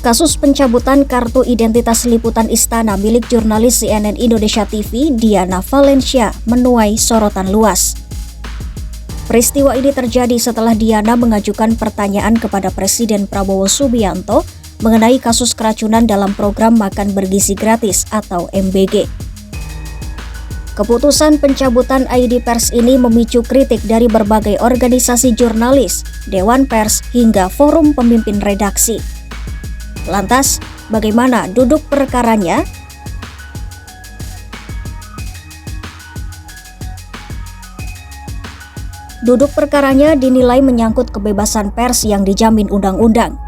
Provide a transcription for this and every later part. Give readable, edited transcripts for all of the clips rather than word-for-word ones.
Kasus pencabutan kartu identitas liputan istana milik jurnalis CNN Indonesia TV, Diana Valencia, menuai sorotan luas. Peristiwa ini terjadi setelah Diana mengajukan pertanyaan kepada Presiden Prabowo Subianto mengenai kasus keracunan dalam program makan bergizi gratis atau MBG. Keputusan pencabutan ID pers ini memicu kritik dari berbagai organisasi jurnalis, dewan pers, hingga forum pemimpin redaksi. Lantas, bagaimana duduk perkaranya? Duduk perkaranya dinilai menyangkut kebebasan pers yang dijamin undang-undang.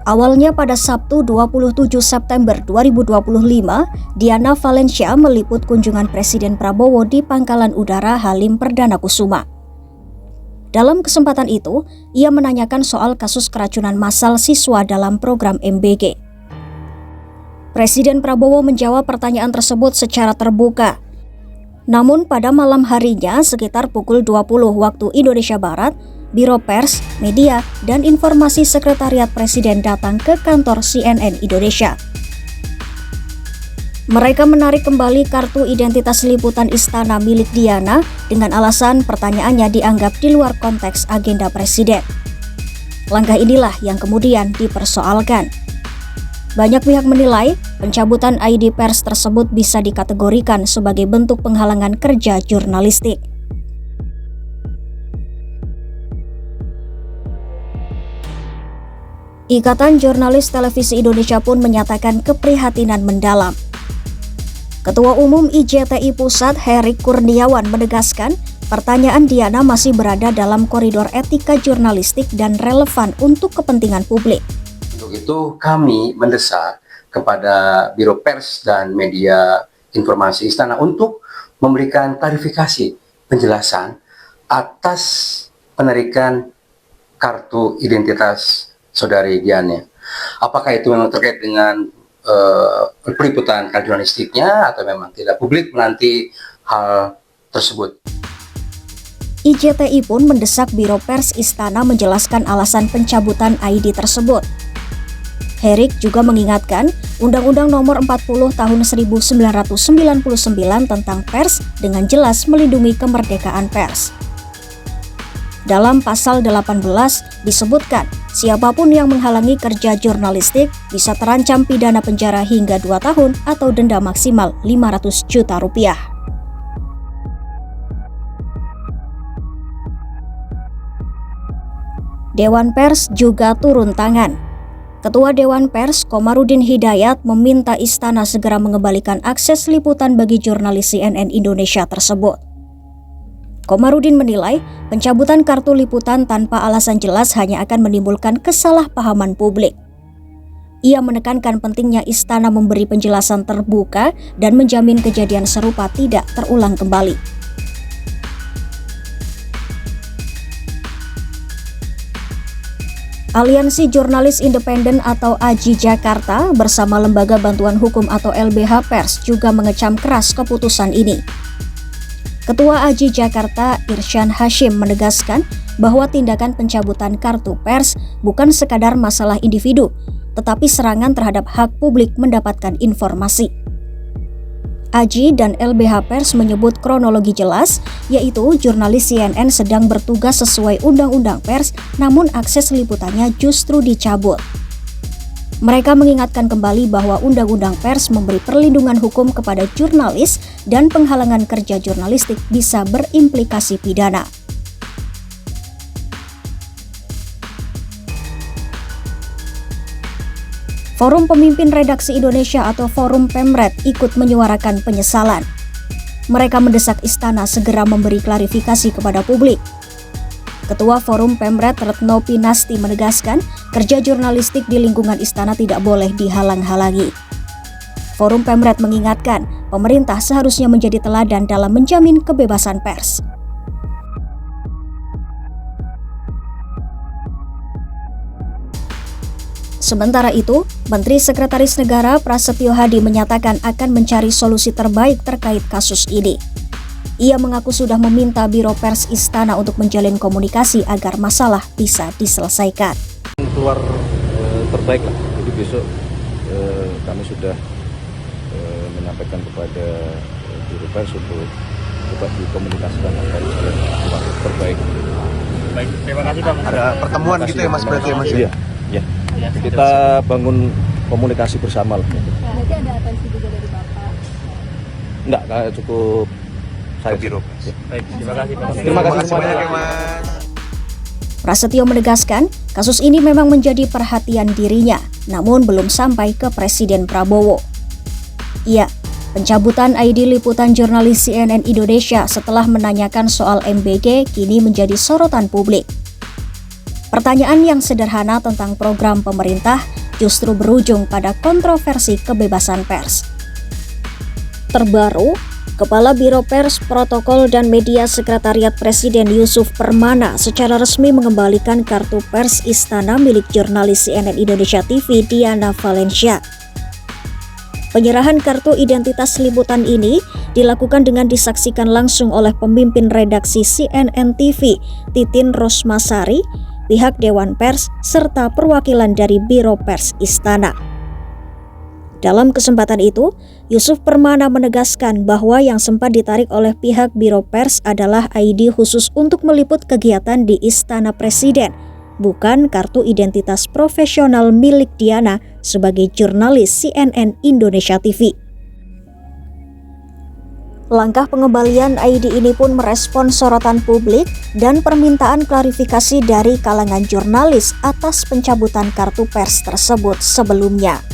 Awalnya pada Sabtu 27 September 2025, Diana Valencia meliput kunjungan Presiden Prabowo di Pangkalan Udara Halim Perdana Kusuma. Dalam kesempatan itu, ia menanyakan soal kasus keracunan massal siswa dalam program MBG. Presiden Prabowo menjawab pertanyaan tersebut secara terbuka. Namun pada malam harinya sekitar pukul 20 waktu Indonesia Barat, Biro Pers, Media, dan Informasi Sekretariat Presiden datang ke kantor CNN Indonesia. Mereka menarik kembali kartu identitas liputan istana milik Diana dengan alasan pertanyaannya dianggap di luar konteks agenda Presiden. Langkah inilah yang kemudian dipersoalkan. Banyak pihak menilai pencabutan ID pers tersebut bisa dikategorikan sebagai bentuk penghalangan kerja jurnalistik. Ikatan Jurnalis Televisi Indonesia pun menyatakan keprihatinan mendalam. Ketua Umum IJTI Pusat Herik Kurniawan menegaskan pertanyaan Diana masih berada dalam koridor etika jurnalistik dan relevan untuk kepentingan publik. Untuk itu kami mendesak kepada Biro Pers dan Media Informasi Istana untuk memberikan klarifikasi penjelasan atas penarikan kartu identitas saudari Diana. Apakah itu memang terkait dengan peliputan jurnalistiknya atau memang tidak? Publik menanti hal tersebut. IJTI pun mendesak Biro Pers Istana menjelaskan alasan pencabutan ID tersebut. Herik juga mengingatkan Undang-Undang Nomor 40 Tahun 1999 tentang pers dengan jelas melindungi kemerdekaan pers. Dalam pasal 18 disebutkan, siapapun yang menghalangi kerja jurnalistik bisa terancam pidana penjara hingga 2 tahun atau denda maksimal 500 juta rupiah. Dewan Pers juga turun tangan. Ketua Dewan Pers Komarudin Hidayat meminta istana segera mengembalikan akses liputan bagi jurnalis CNN Indonesia tersebut. Komarudin menilai pencabutan kartu liputan tanpa alasan jelas hanya akan menimbulkan kesalahpahaman publik. Ia menekankan pentingnya istana memberi penjelasan terbuka dan menjamin kejadian serupa tidak terulang kembali. Aliansi Jurnalis Independen atau AJI Jakarta bersama Lembaga Bantuan Hukum atau LBH Pers juga mengecam keras keputusan ini. Ketua AJI Jakarta Irsyan Hashim menegaskan bahwa tindakan pencabutan kartu pers bukan sekadar masalah individu, tetapi serangan terhadap hak publik mendapatkan informasi. AJI dan LBH Pers menyebut kronologi jelas, yaitu jurnalis CNN sedang bertugas sesuai Undang-Undang Pers, namun akses liputannya justru dicabut. Mereka mengingatkan kembali bahwa Undang-Undang Pers memberi perlindungan hukum kepada jurnalis dan penghalangan kerja jurnalistik bisa berimplikasi pidana. Forum Pemimpin Redaksi Indonesia atau Forum Pemret ikut menyuarakan penyesalan. Mereka mendesak istana segera memberi klarifikasi kepada publik. Ketua Forum Pemret Retno Pinasti menegaskan kerja jurnalistik di lingkungan istana tidak boleh dihalang-halangi. Forum Pemret mengingatkan pemerintah seharusnya menjadi teladan dalam menjamin kebebasan pers. Sementara itu, Menteri Sekretaris Negara Prasetyo Hadi menyatakan akan mencari solusi terbaik terkait kasus ini. Ia mengaku sudah meminta Biro Pers Istana untuk menjalin komunikasi agar masalah bisa diselesaikan. Keluar terbaik lah. Jadi besok kami sudah menyampaikan kepada Biro Pers untuk coba dikomunikasikan agar jalan terbaik. Baik, terima kasih Bang. Ada pertemuan gitu ya Mas berarti ya Mas? Iya, ya. Kita bangun komunikasi bersama lah. Berarti ada atensi juga dari Bapak? Enggak, cukup saya Biro. Ya. Baik, terima kasih Bang. Terima kasih banyak semuanya. ya Mas. Prasetyo menegaskan, kasus ini memang menjadi perhatian dirinya, namun belum sampai ke Presiden Prabowo. Iya, pencabutan ID liputan jurnalis CNN Indonesia setelah menanyakan soal MBG kini menjadi sorotan publik. Pertanyaan yang sederhana tentang program pemerintah justru berujung pada kontroversi kebebasan pers. Terbaru, Kepala Biro Pers, Protokol dan Media Sekretariat Presiden Yusuf Permana secara resmi mengembalikan kartu pers Istana milik jurnalis CNN Indonesia TV Diana Valencia. Penyerahan kartu identitas liputan ini dilakukan dengan disaksikan langsung oleh pemimpin redaksi CNN TV, Titin Rosmasari, pihak Dewan Pers, serta perwakilan dari Biro Pers Istana. Dalam kesempatan itu, Yusuf Permana menegaskan bahwa yang sempat ditarik oleh pihak Biro Pers adalah ID khusus untuk meliput kegiatan di Istana Presiden, bukan kartu identitas profesional milik Diana sebagai jurnalis CNN Indonesia TV. Langkah pengembalian ID ini pun merespon sorotan publik dan permintaan klarifikasi dari kalangan jurnalis atas pencabutan kartu pers tersebut sebelumnya.